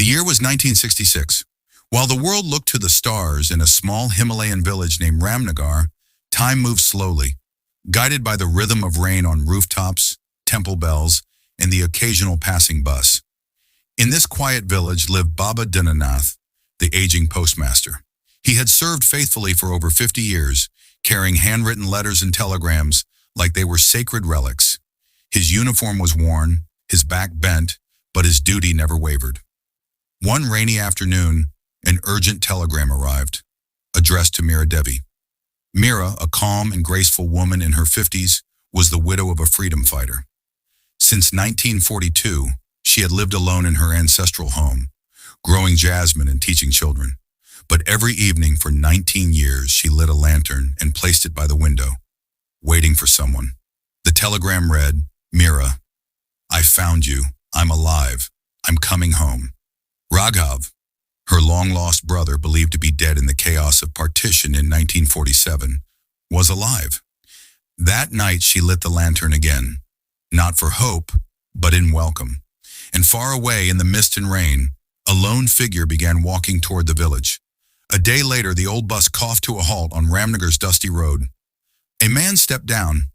year was 1966. While the world looked to the stars in a small Himalayan village named Ramnagar, time moved slowly, guided by the rhythm of rain on rooftops, temple bells, and the occasional passing bus. In this quiet village lived Baba Dinanath, the aging postmaster. He had served faithfully for over 50 years, carrying handwritten letters and telegrams like they were sacred relics. His uniform was worn, his back bent, but his duty never wavered. One rainy afternoon, an urgent telegram arrived, addressed to Mira Devi. Mira, a calm and graceful woman in her 50s, was the widow of a freedom fighter. Since 1942, she had lived alone in her ancestral home, growing jasmine and teaching children. But every evening for 19 years, she lit a lantern and placed it by the window, waiting for someone. The telegram read, "Mira, I found you. I'm alive. I'm coming home." Raghav, her long-lost brother believed to be dead in the chaos of partition in 1947, was alive. That night she lit the lantern again, not for hope, but in welcome. And far away in the mist and rain, a lone figure began walking toward the village. A day later, the old bus coughed to a halt on Ramnagar's dusty road. A man stepped down.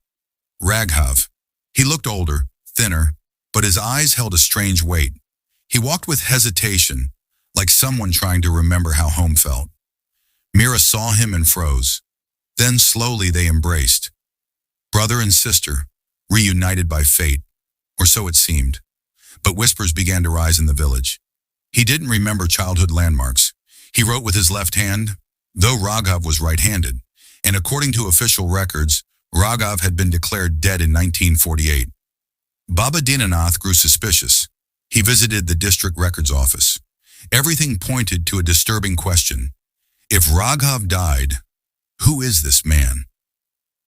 Raghav. He looked older, thinner, but his eyes held a strange weight. He walked with hesitation, like someone trying to remember how home felt. Mira saw him and froze. Then slowly they embraced. Brother and sister, reunited by fate, or so it seemed. But whispers began to rise in the village. He didn't remember childhood landmarks. He wrote with his left hand, though Raghav was right-handed, and according to official records, Raghav had been declared dead in 1948. Baba Dinanath grew suspicious. He visited the district records office. Everything pointed to a disturbing question. If Raghav died, who is this man?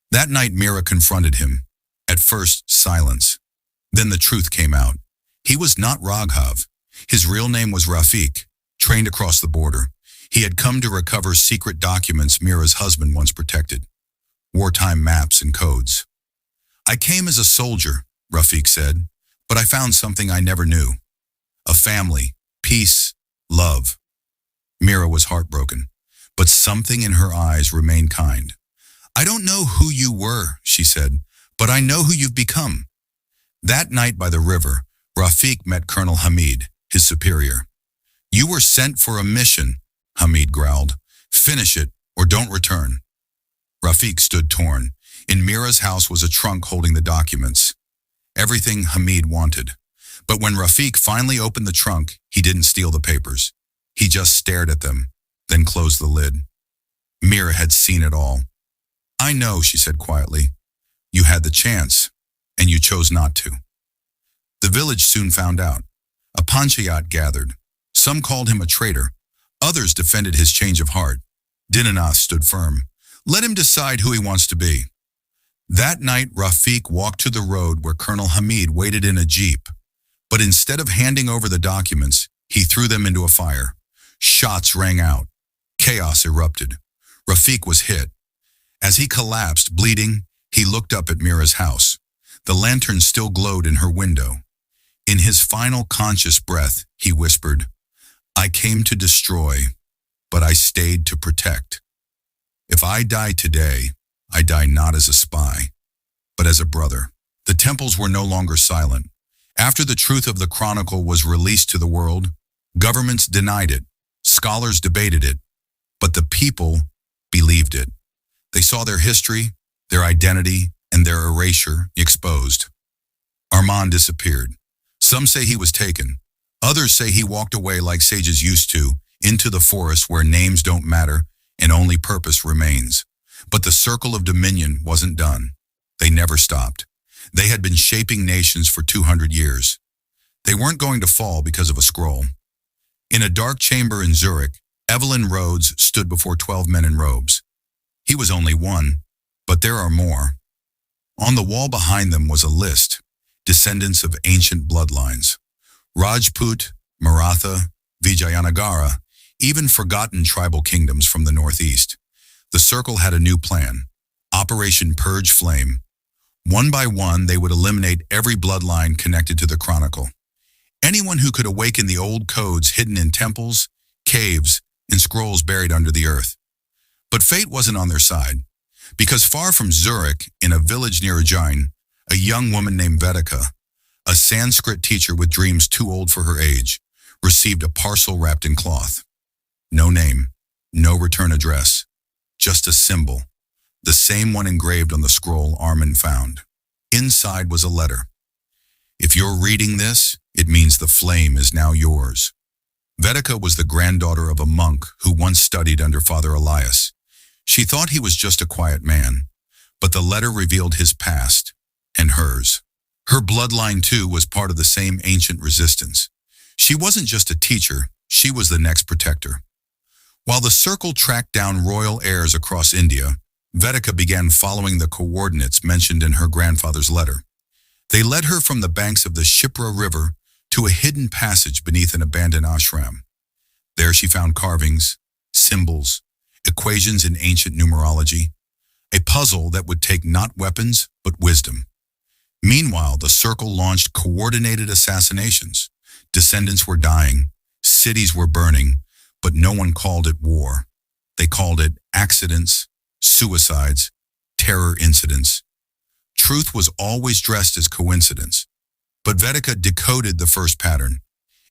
That night Mira confronted him. At first, silence. Then the truth came out. He was not Raghav. His real name was Rafiq, trained across the border. He had come to recover secret documents Mira's husband once protected. Wartime maps and codes. "I came as a soldier," Rafiq said, "but I found something I never knew. A family, peace, love." Mira was heartbroken, but something in her eyes remained kind. "I don't know who you were," she said, "but I know who you've become." That night by the river, Rafiq met Colonel Hamid, his superior. "You were sent for a mission," Hamid growled. "Finish it or don't return." Rafiq stood torn. In Mira's house was a trunk holding the documents. Everything Hamid wanted. But when Rafiq finally opened the trunk, he didn't steal the papers. He just stared at them, then closed the lid. Mira had seen it all. "I know," she said quietly. "You had the chance, and you chose not to." The village soon found out. A panchayat gathered. Some called him a traitor. Others defended his change of heart. Dinanath stood firm. Let him decide who he wants to be. That night, Rafiq walked to the road where Colonel Hamid waited in a jeep. But instead of handing over the documents, he threw them into a fire. Shots rang out. Chaos erupted. Rafiq was hit. As he collapsed, bleeding, he looked up at Mira's house. The lantern still glowed in her window. In his final conscious breath, he whispered, "I came to destroy, but I stayed to protect. If I die today, I die not as a spy, but as a brother." The temples were no longer silent. After the truth of the Chronicle was released to the world, governments denied it, scholars debated it, but the people believed it. They saw their history, their identity, and their erasure exposed. Armand disappeared. Some say he was taken. Others say he walked away like sages used to, into the forest where names don't matter and only purpose remains. But the circle of dominion wasn't done. They never stopped. They had been shaping nations for 200 years. They weren't going to fall because of a scroll. In a dark chamber in Zurich, Evelyn Rhodes stood before 12 men in robes. He was only one, but there are more. On the wall behind them was a list, descendants of ancient bloodlines. Rajput, Maratha, Vijayanagara, even forgotten tribal kingdoms from the northeast. The circle had a new plan, Operation Purge Flame. One by one, they would eliminate every bloodline connected to the Chronicle. Anyone who could awaken the old codes hidden in temples, caves, and scrolls buried under the earth. But fate wasn't on their side, because far from Zurich, in a village near Ujjain, a young woman named Vedika, a Sanskrit teacher with dreams too old for her age, received a parcel wrapped in cloth. No name, no return address, just a symbol, the same one engraved on the scroll Armin found. Inside was a letter. If you're reading this, it means the flame is now yours. Vedika was the granddaughter of a monk who once studied under Father Elias. She thought he was just a quiet man, but the letter revealed his past, and hers. Her bloodline, too, was part of the same ancient resistance. She wasn't just a teacher, she was the next protector. While the circle tracked down royal heirs across India, Vedika began following the coordinates mentioned in her grandfather's letter. They led her from the banks of the Shipra River to a hidden passage beneath an abandoned ashram. There she found carvings, symbols, equations in ancient numerology, a puzzle that would take not weapons, but wisdom. Meanwhile, the circle launched coordinated assassinations. Descendants were dying, cities were burning, but no one called it war. They called it accidents, suicides, terror incidents. Truth was always dressed as coincidence. But Vedika decoded the first pattern.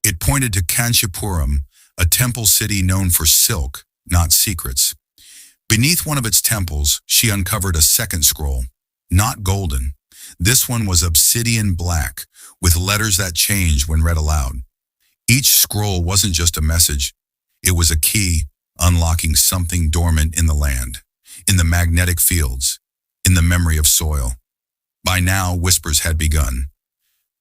It pointed to Kanchipuram, a temple city known for silk, not secrets. Beneath one of its temples, she uncovered a second scroll, not golden. This one was obsidian black, with letters that changed when read aloud. Each scroll wasn't just a message. It was a key, unlocking something dormant in the land, in the magnetic fields, in the memory of soil. By now, whispers had begun.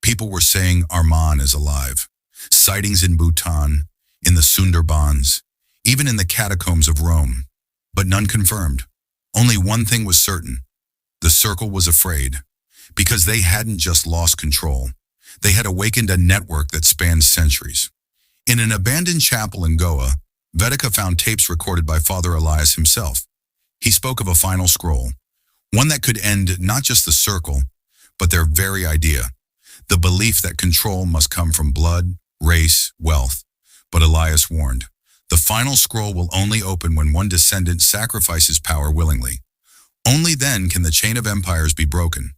People were saying Arman is alive. Sightings in Bhutan, in the Sundarbans, even in the catacombs of Rome. But none confirmed. Only one thing was certain. The circle was afraid. Because they hadn't just lost control. They had awakened a network that spanned centuries. In an abandoned chapel in Goa, Vedika found tapes recorded by Father Elias himself. He spoke of a final scroll, one that could end not just the circle, but their very idea, the belief that control must come from blood, race, wealth. But Elias warned, the final scroll will only open when one descendant sacrifices power willingly. Only then can the chain of empires be broken.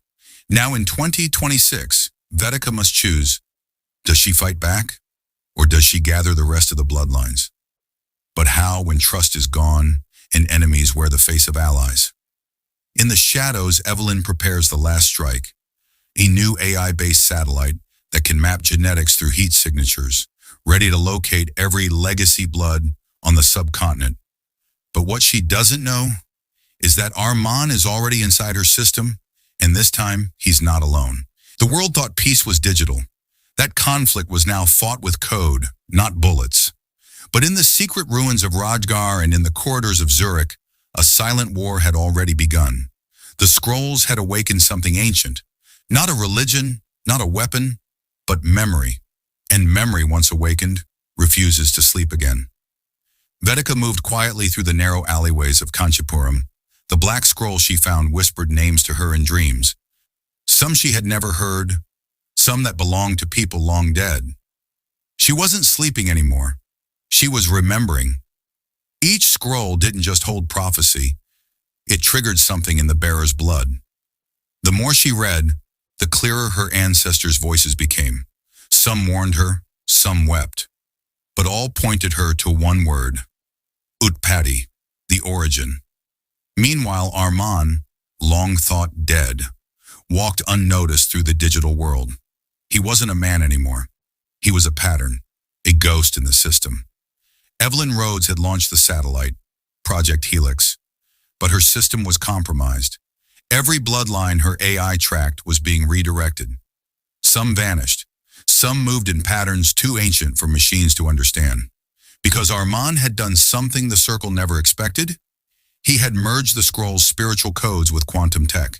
Now in 2026, Vedika must choose, does she fight back, or does she gather the rest of the bloodlines? But how when trust is gone and enemies wear the face of allies? In the shadows, Evelyn prepares the last strike, a new AI-based satellite that can map genetics through heat signatures, ready to locate every legacy blood on the subcontinent. But what she doesn't know is that Arman is already inside her system, and this time, he's not alone. The world thought peace was digital. That conflict was now fought with code, not bullets. But in the secret ruins of Rajgarh and in the corridors of Zurich, a silent war had already begun. The scrolls had awakened something ancient. Not a religion, not a weapon, but memory. And memory, once awakened, refuses to sleep again. Vedika moved quietly through the narrow alleyways of Kanchipuram. The black scroll she found whispered names to her in dreams. Some she had never heard, some that belonged to people long dead. She wasn't sleeping anymore. She was remembering. Each scroll didn't just hold prophecy. It triggered something in the bearer's blood. The more she read, the clearer her ancestors' voices became. Some warned her, some wept. But all pointed her to one word, Utpatti, the origin. Meanwhile, Arman, long thought dead, walked unnoticed through the digital world. He wasn't a man anymore. He was a pattern, a ghost in the system. Evelyn Rhodes had launched the satellite, Project Helix, but her system was compromised. Every bloodline her AI tracked was being redirected. Some vanished. Some moved in patterns too ancient for machines to understand. Because Arman had done something the circle never expected, he had merged the scroll's spiritual codes with quantum tech.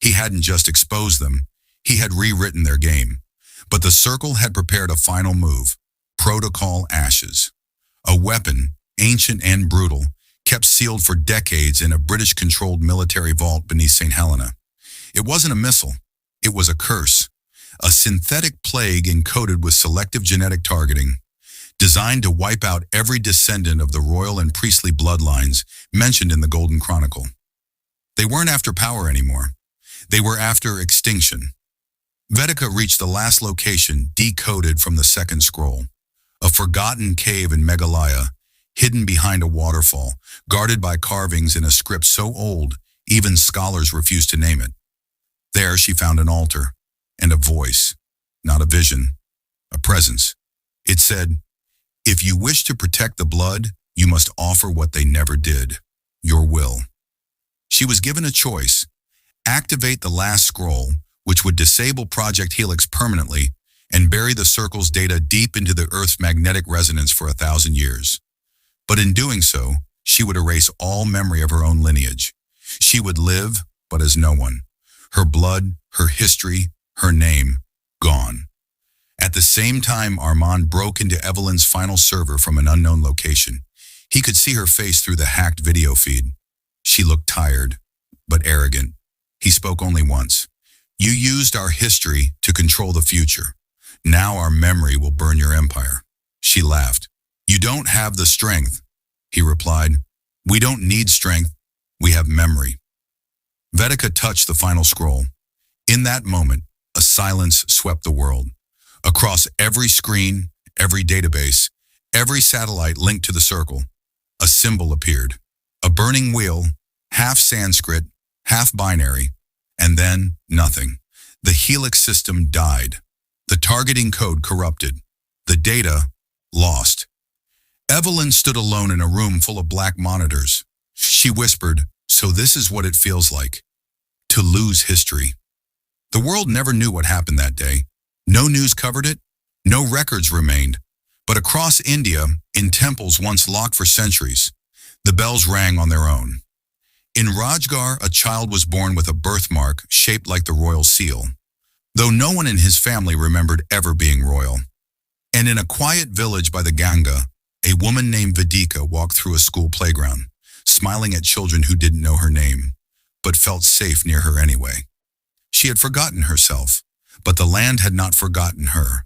He hadn't just exposed them, he had rewritten their game. But the circle had prepared a final move, Protocol Ashes. A weapon, ancient and brutal, kept sealed for decades in a British-controlled military vault beneath St. Helena. It wasn't a missile, it was a curse. a synthetic plague encoded with selective genetic targeting, designed to wipe out every descendant of the royal and priestly bloodlines mentioned in the Golden Chronicle. They weren't after power anymore. They were after extinction. Vedika reached the last location decoded from the second scroll, a forgotten cave in Meghalaya, hidden behind a waterfall, guarded by carvings in a script so old even scholars refuse to name it. There she found an altar and a voice, not a vision, a presence. It said, "If you wish to protect the blood, you must offer what they never did, your will." She was given a choice: activate the last scroll, which would disable Project Helix permanently and bury the circle's data deep into the Earth's magnetic resonance for 1,000 years. But in doing so, she would erase all memory of her own lineage. She would live, but as no one. Her blood, her history, her name, gone. At the same time, Armand broke into Evelyn's final server from an unknown location. He could see her face through the hacked video feed. She looked tired, but arrogant. He spoke only once. "You used our history to control the future. Now our memory will burn your empire." She laughed. "You don't have the strength," he replied. "We don't need strength. We have memory." Vedika touched the final scroll. In that moment, a silence swept the world. Across every screen, every database, every satellite linked to the circle, a symbol appeared. A burning wheel, half Sanskrit, half binary, and then nothing. The Helix system died. The targeting code corrupted. The data lost. Evelyn stood alone in a room full of black monitors. She whispered, "So this is what it feels like, to lose history." The world never knew what happened that day. No news covered it. No records remained. But across India, in temples once locked for centuries, the bells rang on their own. In Rajgarh, a child was born with a birthmark shaped like the royal seal, though no one in his family remembered ever being royal. And in a quiet village by the Ganga, a woman named Vedika walked through a school playground, smiling at children who didn't know her name, but felt safe near her anyway. She had forgotten herself, but the land had not forgotten her.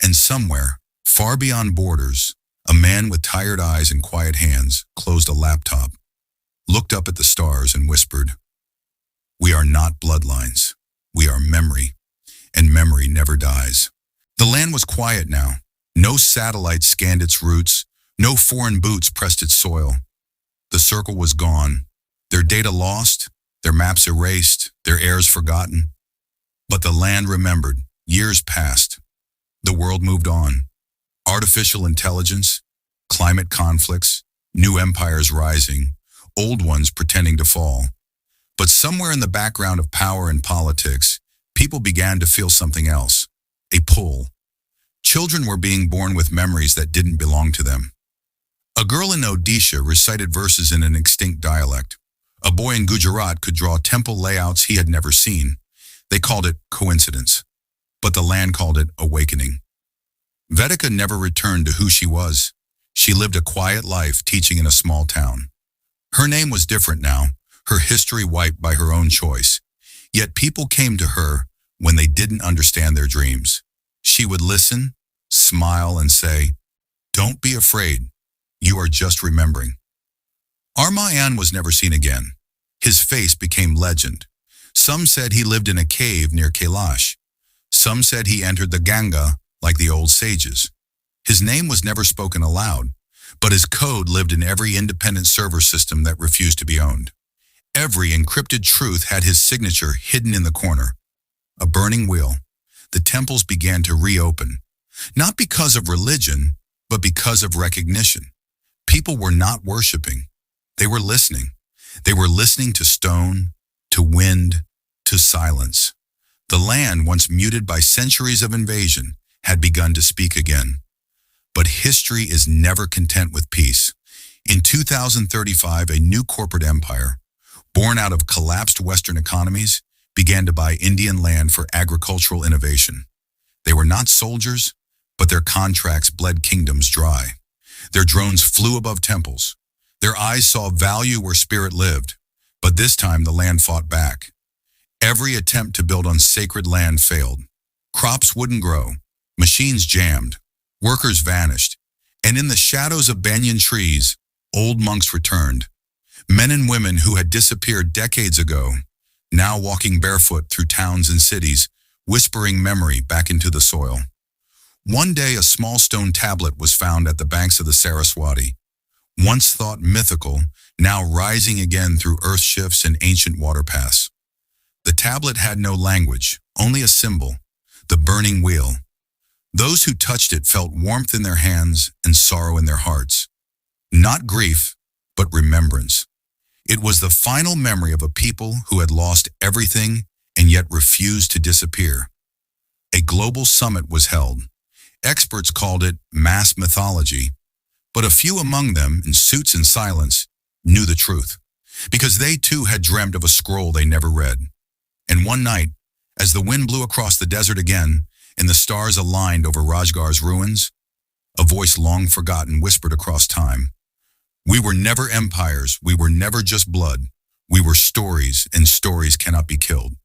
And somewhere, far beyond borders, a man with tired eyes and quiet hands closed a laptop, looked up at the stars and whispered, "We are not bloodlines. We are memory, and memory never dies." The land was quiet now. No satellite scanned its roots. No foreign boots pressed its soil. The circle was gone. Their data lost, their maps erased, their heirs forgotten. But the land remembered. Years passed. The world moved on. Artificial intelligence, climate conflicts, new empires rising, old ones pretending to fall. But somewhere in the background of power and politics, people began to feel something else, a pull. Children were being born with memories that didn't belong to them. A girl in Odisha recited verses in an extinct dialect. A boy in Gujarat could draw temple layouts he had never seen. They called it coincidence, but the land called it awakening. Vedika never returned to who she was. She lived a quiet life teaching in a small town. Her name was different now, her history wiped by her own choice. Yet people came to her when they didn't understand their dreams. She would listen, smile, and say, "Don't be afraid. You are just remembering." Armayan was never seen again. His face became legend. Some said he lived in a cave near Kailash. Some said he entered the Ganga like the old sages. His name was never spoken aloud, but his code lived in every independent server system that refused to be owned. Every encrypted truth had his signature hidden in the corner. A burning wheel. The temples began to reopen, not because of religion, but because of recognition. People were not worshiping. They were listening. They were listening to stone, to wind, to silence. The land, once muted by centuries of invasion, had begun to speak again. But history is never content with peace. In 2035, a new corporate empire, born out of collapsed Western economies, began to buy Indian land for agricultural innovation. They were not soldiers, but their contracts bled kingdoms dry. Their drones flew above temples. Their eyes saw value where spirit lived, but this time the land fought back. Every attempt to build on sacred land failed. Crops wouldn't grow, machines jammed, workers vanished, and in the shadows of banyan trees, old monks returned. Men and women who had disappeared decades ago, now walking barefoot through towns and cities, whispering memory back into the soil. One day a small stone tablet was found at the banks of the Saraswati, once thought mythical, now rising again through earth shifts and ancient waterpaths. The tablet had no language, only a symbol, the burning wheel. Those who touched it felt warmth in their hands and sorrow in their hearts. Not grief, but remembrance. It was the final memory of a people who had lost everything and yet refused to disappear. A global summit was held. Experts called it mass mythology, but a few among them, in suits and silence, knew the truth, because they too had dreamt of a scroll they never read. And one night, as the wind blew across the desert again, and the stars aligned over Rajgarh's ruins, a voice long forgotten whispered across time, "We were never empires, we were never just blood. We were stories, and stories cannot be killed."